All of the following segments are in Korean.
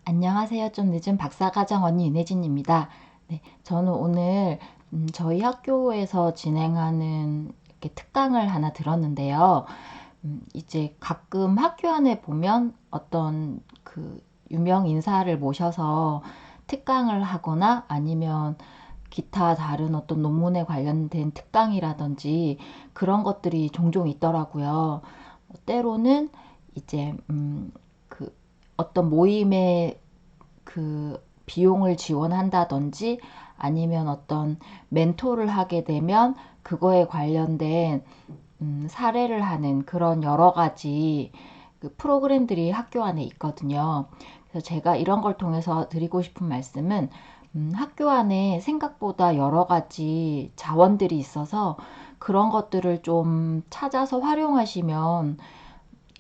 안녕하세요. 좀 늦은 박사과정 언니 윤혜진입니다. 네, 저는 오늘 저희 학교에서 진행하는 이렇게 특강을 하나 들었는데요. 이제 가끔 학교 안에 보면 어떤 그 유명 인사를 모셔서 특강을 하거나 아니면 기타 다른 어떤 논문에 관련된 특강이라든지 그런 것들이 종종 있더라고요. 때로는 이제 그 어떤 모임에 그 비용을 지원한다든지 아니면 어떤 멘토를 하게 되면 그거에 관련된 사례를 하는 그런 여러 가지 그 프로그램들이 학교 안에 있거든요. 그래서 제가 이런 걸 통해서 드리고 싶은 말씀은 학교 안에 생각보다 여러 가지 자원들이 있어서 그런 것들을 좀 찾아서 활용하시면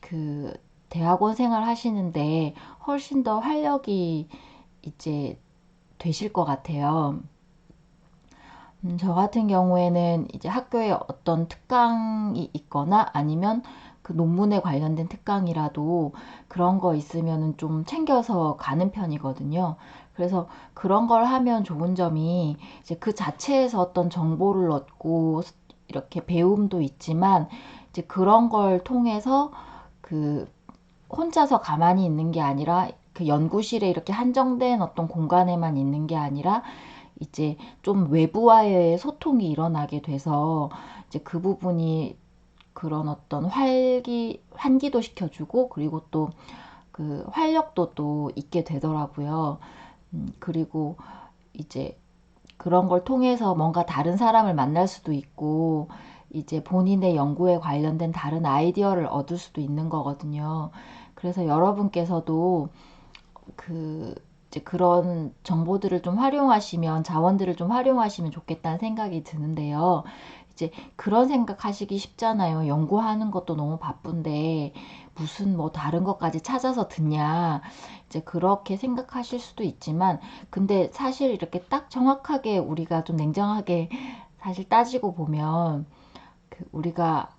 그 대학원 생활 하시는데 훨씬 더 활력이 이제 되실 것 같아요. 저 같은 경우에는 이제 학교에 어떤 특강이 있거나 아니면 그 논문에 관련된 특강이라도 그런 거 있으면은 좀 챙겨서 가는 편이거든요. 그래서 그런 걸 하면 좋은 점이 이제 그 자체에서 어떤 정보를 얻고 이렇게 배움도 있지만 이제 그런 걸 통해서 그 혼자서 가만히 있는 게 아니라 그 연구실에 이렇게 한정된 어떤 공간에만 있는 게 아니라 이제 좀 외부와의 소통이 일어나게 돼서 이제 그 부분이 그런 어떤 환기도 시켜주고 그리고 또 그 활력도 또 있게 되더라고요. 그리고 이제 그런 걸 통해서 뭔가 다른 사람을 만날 수도 있고 이제 본인의 연구에 관련된 다른 아이디어를 얻을 수도 있는 거거든요. 그래서 여러분께서도 그 이제 그런 정보들을 좀 활용하시면 자원들을 좀 활용하시면 좋겠다는 생각이 드는데요. 이제 그런 생각 하시기 쉽잖아요. 연구하는 것도 너무 바쁜데 무슨 뭐 다른 것까지 찾아서 듣냐. 이제 그렇게 생각하실 수도 있지만 근데 사실 이렇게 딱 정확하게 우리가 좀 냉정하게 사실 따지고 보면 그 우리가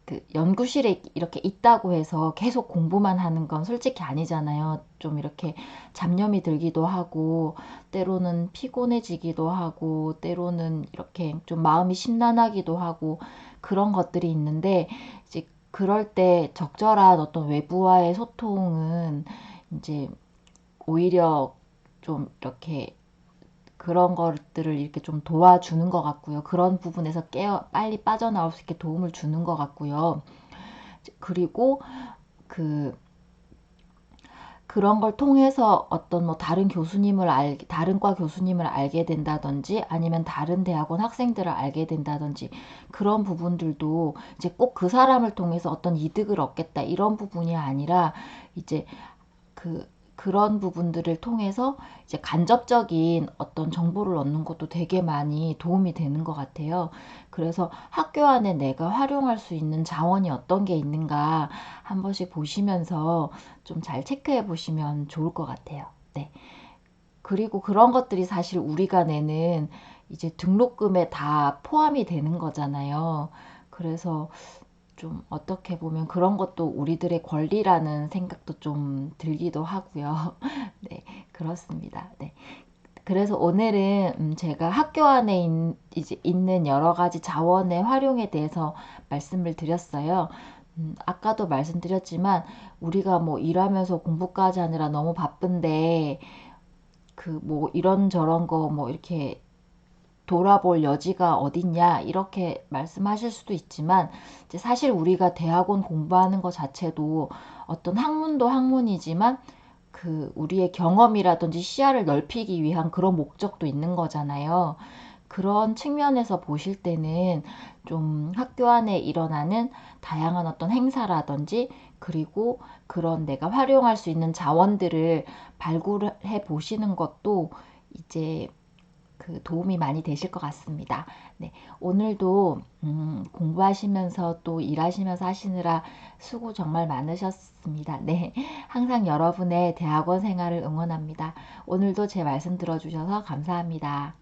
그 연구실에 이렇게 있다고 해서 계속 공부만 하는 건 솔직히 아니잖아요. 좀 이렇게 잡념이 들기도 하고, 때로는 피곤해지기도 하고, 때로는 이렇게 좀 마음이 심란하기도 하고, 그런 것들이 있는데, 이제 그럴 때 적절한 어떤 외부와의 소통은 이제 오히려 좀 이렇게 그런 것들을 이렇게 좀 도와주는 것 같고요. 그런 부분에서 빨리 빠져나올 수 있게 도움을 주는 것 같고요. 그리고 그 그런 걸 통해서 어떤 뭐 다른 과 교수님을 알게 된다든지 아니면 다른 대학원 학생들을 알게 된다든지 그런 부분들도 이제 꼭 그 사람을 통해서 어떤 이득을 얻겠다 이런 부분이 아니라 이제 그 그런 부분들을 통해서 이제 간접적인 어떤 정보를 얻는 것도 되게 많이 도움이 되는 것 같아요. 그래서 학교 안에 내가 활용할 수 있는 자원이 어떤 게 있는가 한 번씩 보시면서 좀 잘 체크해 보시면 좋을 것 같아요. 네. 그리고 그런 것들이 사실 우리가 내는 이제 등록금에 다 포함이 되는 거잖아요. 그래서 좀 어떻게 보면 그런 것도 우리들의 권리라는 생각도 좀 들기도 하고요. 네, 그렇습니다. 네. 그래서 오늘은 제가 학교 안에 이제 있는 여러 가지 자원의 활용에 대해서 말씀을 드렸어요. 아까도 말씀드렸지만 우리가 뭐 일하면서 공부까지 하느라 너무 바쁜데 그 뭐 이런저런 거 뭐 이렇게 돌아볼 여지가 어딨냐 이렇게 말씀하실 수도 있지만 이제 사실 우리가 대학원 공부하는 것 자체도 어떤 학문도 학문이지만 그 우리의 경험이라든지 시야를 넓히기 위한 그런 목적도 있는 거잖아요. 그런 측면에서 보실 때는 좀 학교 안에 일어나는 다양한 어떤 행사라든지 그리고 그런 내가 활용할 수 있는 자원들을 발굴해 보시는 것도 이제 그 도움이 많이 되실 것 같습니다. 네, 오늘도 공부하시면서 또 일하시면서 하시느라 수고 정말 많으셨습니다. 네, 항상 여러분의 대학원 생활을 응원합니다. 오늘도 제 말씀 들어주셔서 감사합니다.